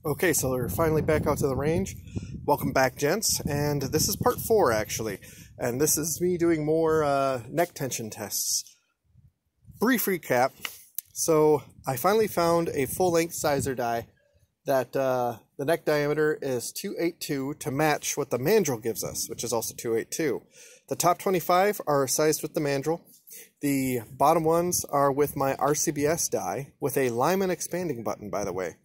Okay, so we're finally back out to the range. Welcome back, gents, and this is part 4 actually, and this is me doing more neck tension tests. Brief recap. So I finally found a full-length sizer die that the neck diameter is 282 to match what the Mandrel gives us, which is also 282. The top 25 are sized with the Mandrel. The bottom ones are with my RCBS die with a Lyman expanding button, by the way.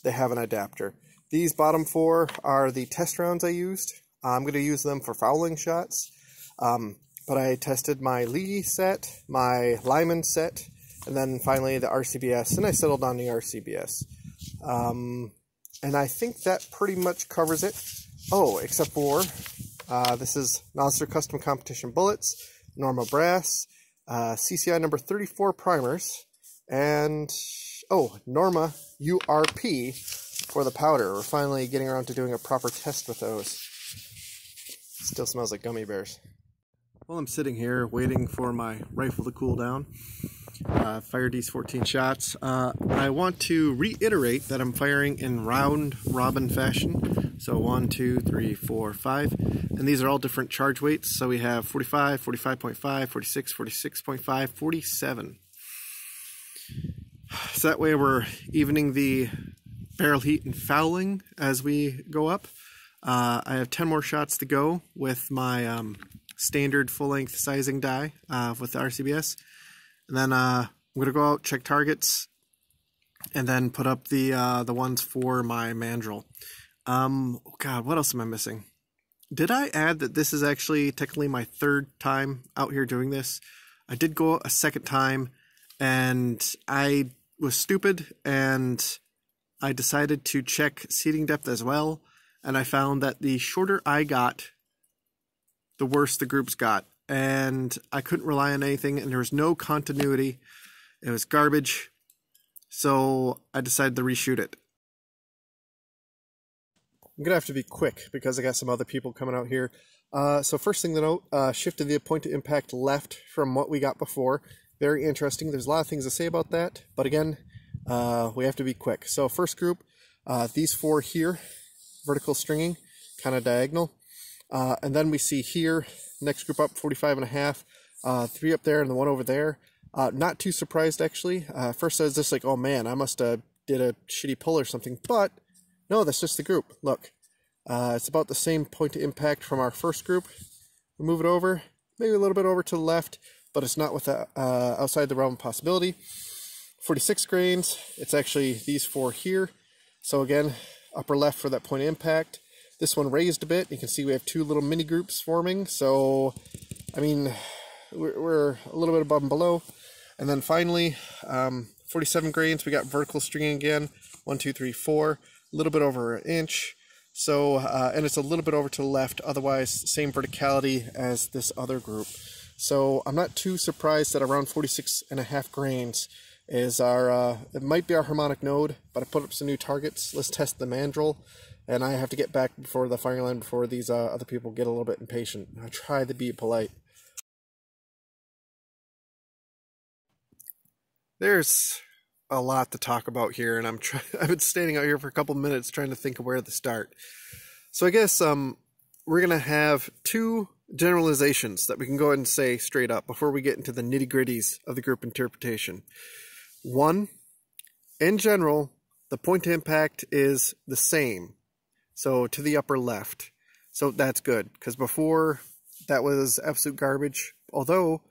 They have an adapter. These bottom 4 are the test rounds I used. I'm going to use them for fouling shots. But I tested my Lee set, my Lyman set, and then finally the RCBS, and I settled on the RCBS. And I think that pretty much covers it. Oh, except for this is Nosler Custom Competition Bullets, Norma Brass, CCI number 34 primers, and Norma URP for the powder. We're finally getting around to doing a proper test with those. Still smells like gummy bears. Well, I'm sitting here waiting for my rifle to cool down. Fired these 14 shots. I want to reiterate that I'm firing in round robin fashion. So 1, 2, 3, 4, 5. And these are all different charge weights. So we have 45, 45.5, 46, 46.5, 47. So that way we're evening the barrel heat and fouling as we go up. I have 10 more shots to go with my standard full-length sizing die with the RCBS. And then I'm going to go out, check targets, and then put up the ones for my Mandrel. God, what else am I missing? Did I add that this is actually technically my 3rd time out here doing this? I did go a 2nd time, and I was stupid, and I decided to check seating depth as well, and I found that the shorter I got, the worse the groups got, and I couldn't rely on anything, and there was no continuity. It was garbage, so I decided to reshoot it. I'm gonna have to be quick because I got some other people coming out here. So first thing to note, shifted the point to impact left from what we got before. Very interesting. There's a lot of things to say about that, but again, we have to be quick. So first group, these 4 here, vertical stringing, kind of diagonal. And then we see here, next group up, 45.5, 3 up there and the 1 over there. Not too surprised, actually. First I was just like, oh man, I must have did a shitty pull or something, but no, that's just the group. Look, it's about the same point to impact from our first group. We move it over, maybe a little bit over to the left, but it's not with outside the realm of possibility. 46 grains, it's actually these 4 here. So again, upper left for that point of impact. This one raised a bit. You can see we have 2 little mini groups forming. So, I mean, we're a little bit above and below. And then finally, 47 grains, we got vertical stringing again. 1, 2, 3, 4, a little bit over an inch. So, and it's a little bit over to the left. Otherwise, same verticality as this other group. So I'm not too surprised that around 46.5 grains is our, it might be our harmonic node, but I put up some new targets. Let's test the Mandrel, and I have to get back before the firing line before these other people get a little bit impatient. I try to be polite. There's a lot to talk about here, and I've been standing out here for a couple minutes trying to think of where to start. So I guess we're gonna have 2 generalizations that we can go ahead and say straight up before we get into the nitty-gritties of the group interpretation. 1, in general, the point to impact is the same, so to the upper left. So that's good, because before that was absolute garbage. Although,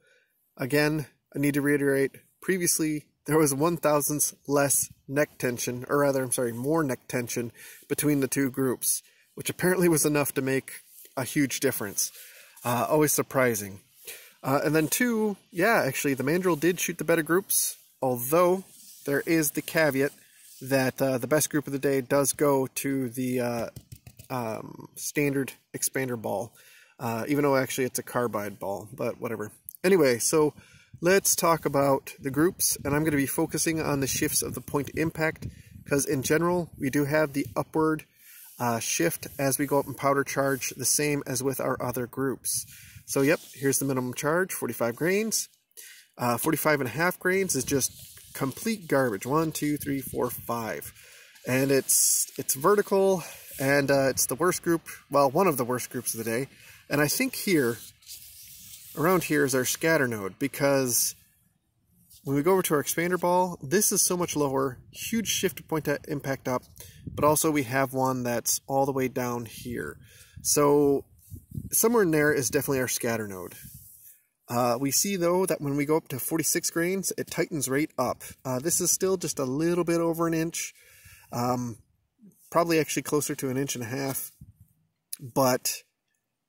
again, I need to reiterate, previously there was 1/1000th less neck tension, or rather, I'm sorry, more neck tension between the 2 groups, which apparently was enough to make a huge difference. Always surprising. And then 2, yeah, actually the Mandrel did shoot the better groups, although there is the caveat that the best group of the day does go to the standard expander ball, even though actually it's a carbide ball, but whatever. Anyway, so let's talk about the groups, and I'm going to be focusing on the shifts of the point impact, because in general we do have the upward shift as we go up in powder charge, the same as with our other groups. So yep, here's the minimum charge, 45 grains. 45.5 grains is just complete garbage. 1, 2, 3, 4, 5. and it's vertical, and it's the worst group, well, one of the worst groups of the day. And I think here, around here is our scatter node, because when we go over to our expander ball, this is so much lower, huge shift point to impact up, but also we have one that's all the way down here. So somewhere in there is definitely our scatter node. We see though that when we go up to 46 grains, it tightens right up. This is still just a little bit over an inch, probably actually closer to 1.5 inches, but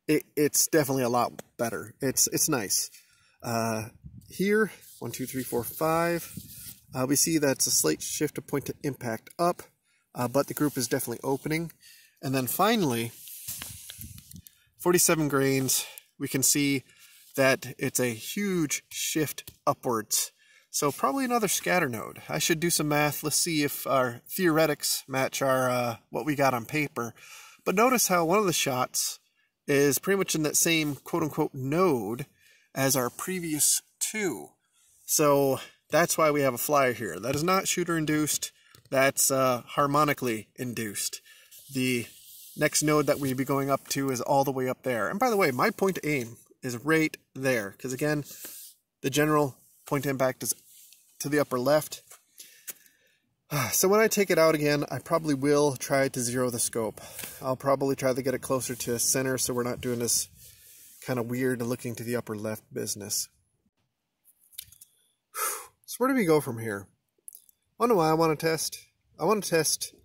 it's definitely a lot better. It's nice. Here, 1, 2, 3, 4, 5, we see that's a slight shift of point to impact up, but the group is definitely opening. And then finally, 47 grains, we can see that it's a huge shift upwards. So probably another scatter node. I should do some math. Let's see if our theoretics match our what we got on paper. But notice how one of the shots is pretty much in that same quote-unquote node as our previous two. So that's why we have a flyer here. That is not shooter induced. That's harmonically induced. The next node that we'd be going up to is all the way up there. And by the way, my point to aim is right there, because again, the general point to impact is to the upper left. So when I take it out again, I probably will try to zero the scope. I'll probably try to get it closer to center so we're not doing this kind of weird looking to the upper left business. So where do we go from here? I know what I want to test. I want to test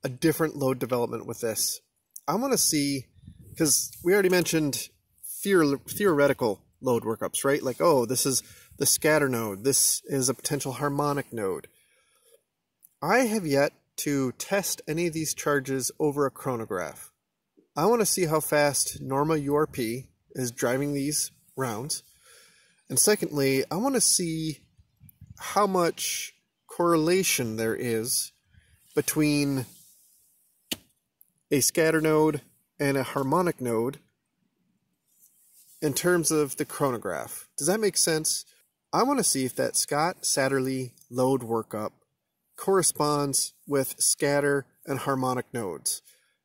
a different load development with this. I want to see, because we already mentioned theoretical load workups, right? Like, oh, this is the scatter node. This is a potential harmonic node. I have yet to test any of these charges over a chronograph. I want to see how fast Norma URP is driving these rounds. And secondly, I want to see how much correlation there is between a scatter node and a harmonic node in terms of the chronograph. Does that make sense? I want to see if that Scott-Satterley load workup corresponds with scatter and harmonic nodes.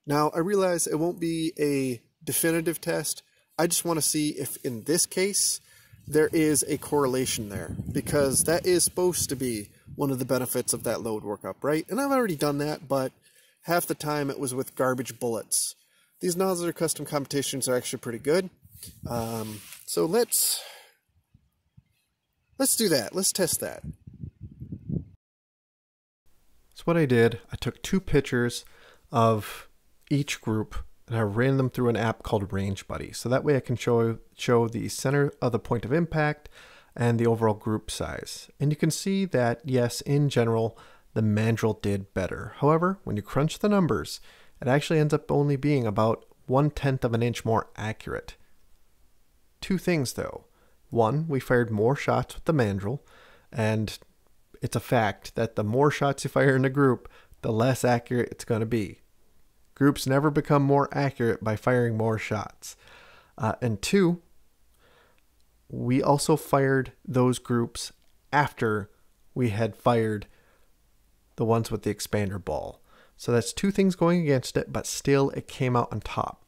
Now, I realize it won't be a definitive test. I just want to see if in this case there is a correlation there, because that is supposed to be one of the benefits of that load workup, right? And I've already done that, but half the time it was with garbage bullets. These Nozzler custom competitions are actually pretty good. So let's do that. Let's test that. So what I did, I took 2 pictures of each group and I ran them through an app called Rangebuddy. So that way I can show the center of the point of impact and the overall group size. And you can see that, yes, in general, the Mandrel did better. However, when you crunch the numbers, it actually ends up only being about 1/10 of an inch more accurate. 2 things though. One, we fired more shots with the Mandrel, and it's a fact that the more shots you fire in a group, the less accurate it's going to be. Groups never become more accurate by firing more shots. And 2, we also fired those groups after we had fired the ones with the expander ball. So that's 2 things going against it, but still it came out on top.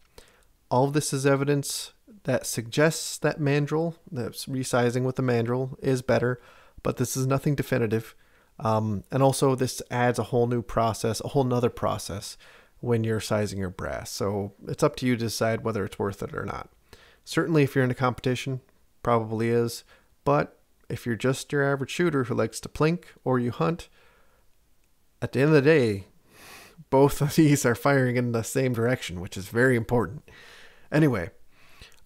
All of this is evidence that suggests that Mandrel, the resizing with the Mandrel, is better, but this is nothing definitive. And also this adds a whole new process, a whole nother process when you're sizing your brass. So it's up to you to decide whether it's worth it or not. Certainly if you're in a competition, probably is, but if you're just your average shooter who likes to plink or you hunt, at the end of the day, both of these are firing in the same direction, which is very important. Anyway,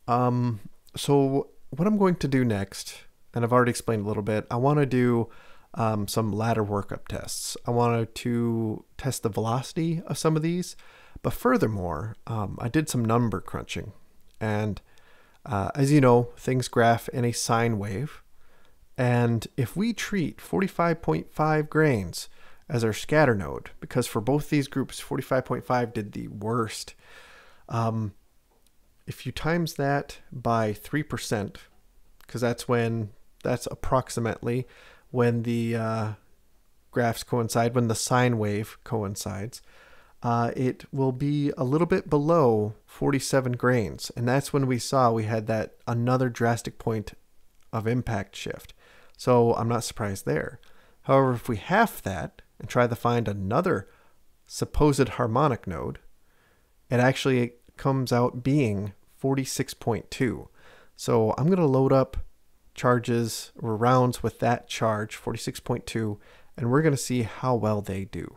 so what I'm going to do next, and I've already explained a little bit, I want to do some ladder workup tests. I wanted to test the velocity of some of these, but furthermore, I did some number crunching. And as you know, things graph in a sine wave. And if we treat 45.5 grains as our scatter node, because for both these groups, 45.5 did the worst. If you times that by 3%, because that's approximately when the graphs coincide, when the sine wave coincides, it will be a little bit below 47 grains. And that's when we saw we had that another drastic point of impact shift. So I'm not surprised there. However, if we half that and try to find another supposed harmonic node, it actually comes out being 46.2. So I'm going to load up charges or rounds with that charge, 46.2, and we're going to see how well they do.